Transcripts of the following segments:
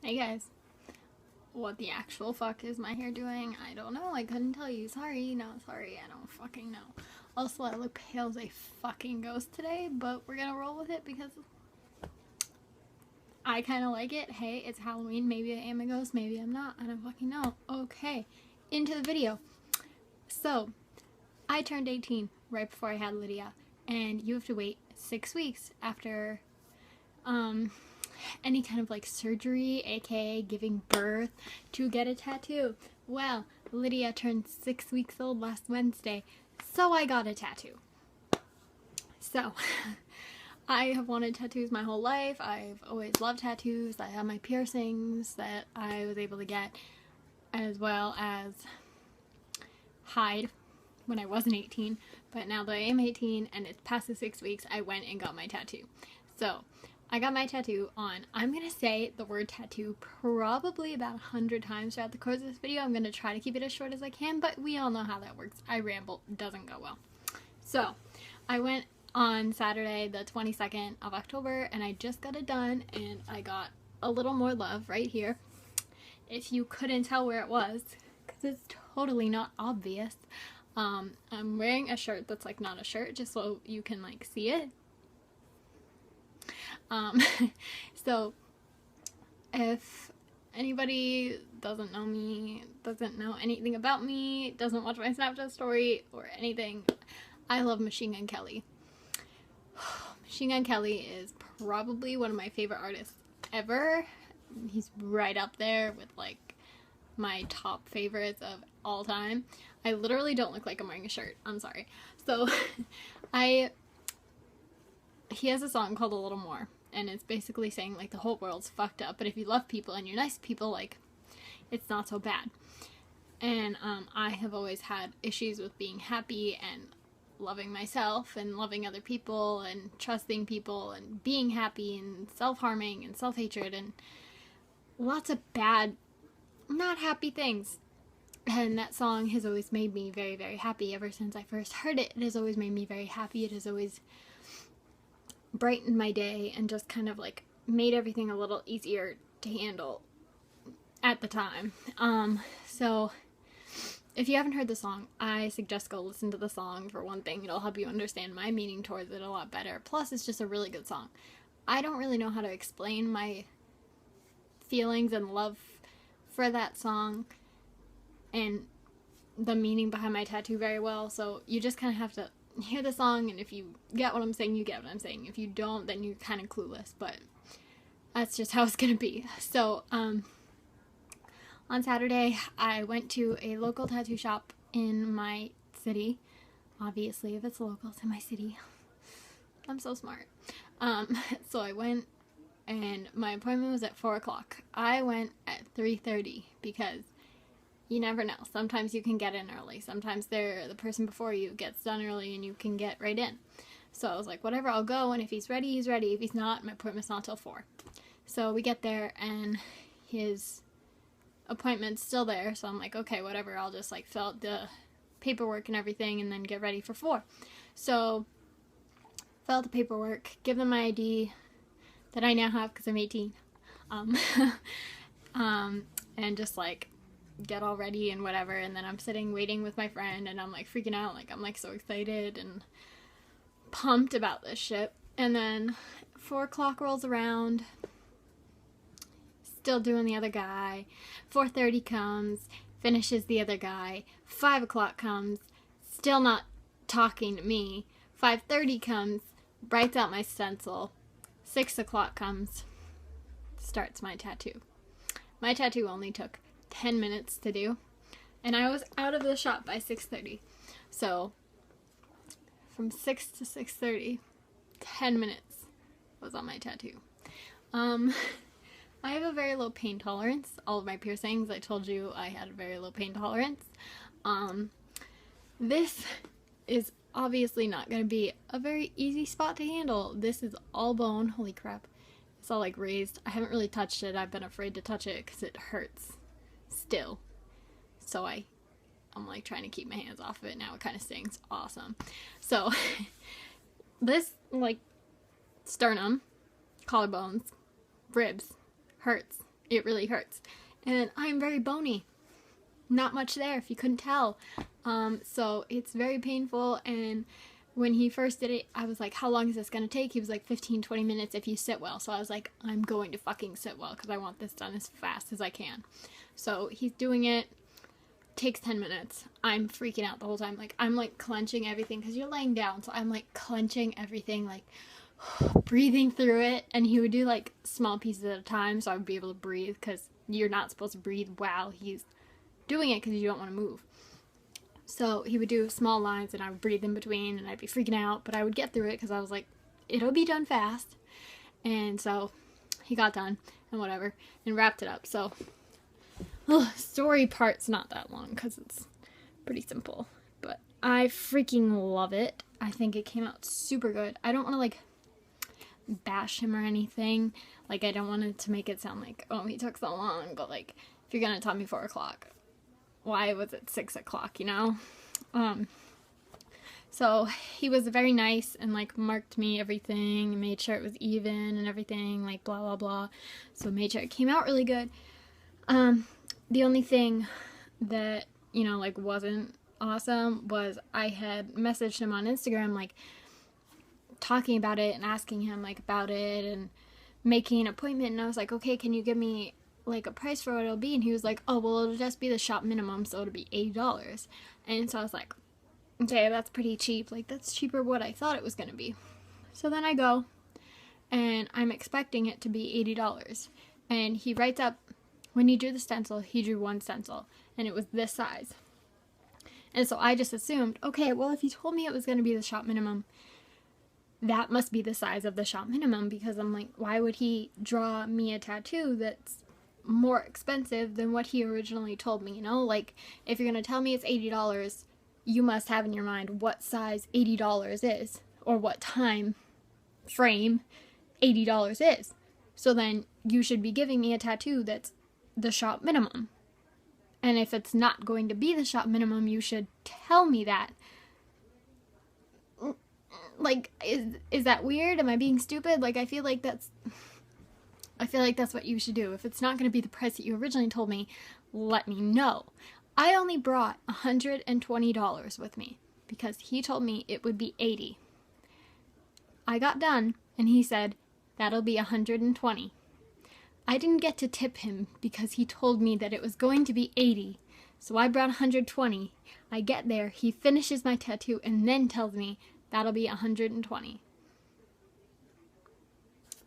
Hey guys, what the actual fuck is my hair doing? I don't know, I couldn't tell you. Sorry, I don't fucking know. Also, I look pale as a fucking ghost today, but we're gonna roll with it because I kinda like it. Hey, it's Halloween, maybe I am a ghost, maybe I'm not, I don't fucking know. Okay, into the video. So, I turned 18 right before I had Lydia, and you have to wait 6 weeks after, any kind of like surgery, aka giving birth, to get a tattoo. Well, Lydia turned 6 weeks old last Wednesday, so I got a tattoo. So, I have wanted tattoos my whole life. I've always loved tattoos. I have my piercings that I was able to get, as well as hide when I wasn't 18. But now that I am 18 and it's past the 6 weeks, I went and got my tattoo. So, I got my tattoo on, I'm going to say the word tattoo probably about 100 times throughout the course of this video. I'm going to try to keep it as short as I can, but we all know how that works. I ramble, doesn't go well. So, I went on Saturday the 22nd of October and I just got it done, and I got a little more love right here. If you couldn't tell where it was, because it's totally not obvious, I'm wearing a shirt that's like not a shirt, just so you can like see it. So if anybody doesn't know me, doesn't know anything about me, doesn't watch my Snapchat story or anything, I love Machine Gun Kelly. Machine Gun Kelly is probably one of my favorite artists ever. He's right up there with like my top favorites of all time. I literally don't look like I'm wearing a shirt. I'm sorry. So he has a song called A Little More, and it's basically saying like the whole world's fucked up, but if you love people and you're nice to people, like it's not so bad. And I have always had issues with being happy and loving myself and loving other people and trusting people and being happy and self-harming and self-hatred and lots of bad, not happy things. And that song has always made me very, very happy. Ever since I first heard it, it has always made me very happy. It has always brightened my day and just kind of like made everything a little easier to handle at the time. So if you haven't heard the song, I suggest go listen to the song. For one thing, it'll help you understand my meaning towards it a lot better. Plus, it's just a really good song. I don't really know how to explain my feelings and love for that song and the meaning behind my tattoo very well, so you just kind of have to hear the song, and if you get what I'm saying, you get what I'm saying. If you don't, then you're kind of clueless, but that's just how it's gonna be. So, on Saturday, I went to a local tattoo shop in my city. Obviously, if it's local, it's in my city. I'm so smart. So I went, and my appointment was at 4 o'clock. I went at 3:30 because you never know. Sometimes you can get in early. Sometimes the person before you gets done early and you can get right in. So I was like, whatever, I'll go, and if he's ready, he's ready. If he's not, my appointment's not till 4. So we get there, and his appointment's still there. So I'm like, okay, whatever, I'll just like fill out the paperwork and everything and then get ready for 4. So fill out the paperwork, give them my ID that I now have because I'm 18. And just like get all ready and whatever, and then I'm sitting waiting with my friend, and I'm like freaking out, like I'm like so excited and pumped about this shit. And then 4 o'clock rolls around, still doing the other guy. 4:30 comes, finishes the other guy. 5 o'clock comes, still not talking to me. 5:30 comes, writes out my stencil. 6 o'clock comes, starts my tattoo. My tattoo only took 10 minutes to do, and I was out of the shop by 6:30. So from 6 to 6:30, 10 minutes was on my tattoo. I have a very low pain tolerance. All of my piercings, I told you I had a very low pain tolerance. This is obviously not going to be a very easy spot to handle. This is all bone. Holy crap. It's all like raised. I haven't really touched it. I've been afraid to touch it because it hurts still. So I'm like trying to keep my hands off of it now. It kind of stings. Awesome. So this like sternum, collarbones, ribs hurts. it really hurts. And I'm very bony. Not much there, if you couldn't tell. So it's very painful, and when he first did it, I was like, how long is this gonna take? He was like 15-20 minutes if you sit well. So I was like, I'm going to fucking sit well because I want this done as fast as I can. So he's doing it. Takes 10 minutes. I'm freaking out the whole time. Like, I'm like clenching everything because you're laying down. So I'm like clenching everything, like breathing through it. And he would do like small pieces at a time so I would be able to breathe, because you're not supposed to breathe while he's doing it because you don't want to move. So he would do small lines and I would breathe in between and I'd be freaking out, but I would get through it because I was like, it'll be done fast. And so he got done and whatever and wrapped it up. So story part's not that long because it's pretty simple, but I freaking love it. I think it came out super good. I don't want to like bash him or anything. Like, I don't want it to make it sound like, oh, he took so long, but like, if you're gonna tell me 4 o'clock, why was it 6 o'clock, you know? So he was very nice and like marked me everything and made sure it was even and everything, like blah blah blah. So made sure it came out really good. The only thing that, you know, like wasn't awesome was I had messaged him on Instagram, like talking about it and asking him like about it and making an appointment, and I was like, okay, can you give me like a price for what it'll be? And he was like, oh, well, it'll just be the shop minimum, so it'll be $80. And so I was like, okay, that's pretty cheap. Like, that's cheaper what I thought it was gonna be. So then I go and I'm expecting it to be $80, and he writes up, when he drew the stencil, he drew one stencil and it was this size. And so I just assumed, okay, well, if he told me it was gonna be the shop minimum, that must be the size of the shop minimum, because I'm like, why would he draw me a tattoo that's more expensive than what he originally told me, you know? Like, if you're gonna tell me it's $80, you must have in your mind what size $80 is, or what time frame $80 is. So then you should be giving me a tattoo that's the shop minimum. And if it's not going to be the shop minimum, you should tell me that. Like, is that weird? Am I being stupid? Like, I feel like that's what you should do. If it's not going to be the price that you originally told me, let me know. I only brought $120 with me because he told me it would be $80. I got done and he said, that'll be $120. I didn't get to tip him because he told me that it was going to be $80. So I brought $120. I get there, he finishes my tattoo and then tells me that'll be $120.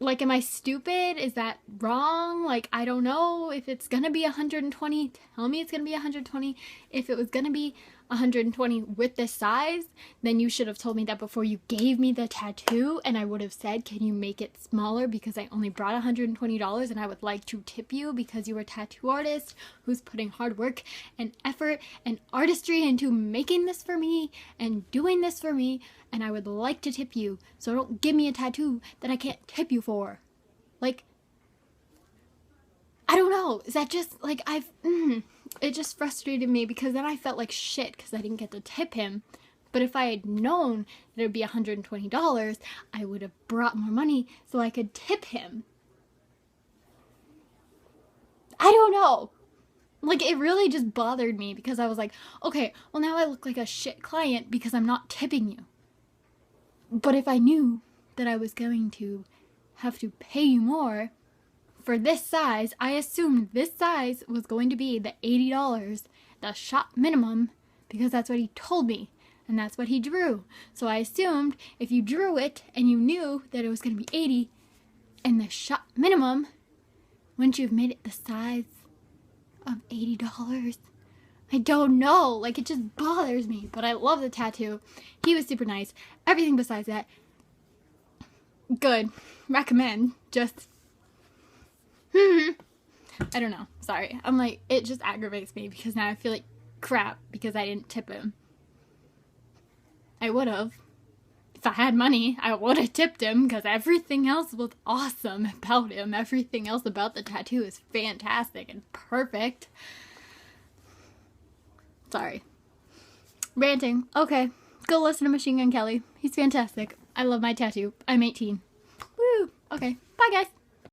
Like, am I stupid? Is that wrong? Like, I don't know. If it's gonna be $120, tell me it's gonna be $120. If it was gonna be $120 with this size, then you should have told me that before you gave me the tattoo, and I would have said, can you make it smaller, because I only brought $120 and I would like to tip you because you're a tattoo artist who's putting hard work and effort and artistry into making this for me and doing this for me, and I would like to tip you, so don't give me a tattoo that I can't tip you for. Like, I don't know. Is that just, like, it just frustrated me, because then I felt like shit because I didn't get to tip him. But if I had known that it would be $120, I would have brought more money so I could tip him. I don't know. Like, it really just bothered me because I was like, okay, well, now I look like a shit client because I'm not tipping you. But if I knew that I was going to have to pay you more for this size, I assumed this size was going to be the $80, the shop minimum, because that's what he told me, and that's what he drew. So I assumed if you drew it and you knew that it was going to be 80 and the shop minimum, wouldn't you have made it the size of $80? I don't know. Like, it just bothers me, but I love the tattoo. He was super nice. Everything besides that, good. Recommend. Just I don't know. Sorry. I'm like, it just aggravates me because now I feel like crap because I didn't tip him. I would have. If I had money, I would have tipped him because everything else was awesome about him. Everything else about the tattoo is fantastic and perfect. Sorry. Ranting. Okay. Go listen to Machine Gun Kelly. He's fantastic. I love my tattoo. I'm 18. Woo! Okay. Bye, guys.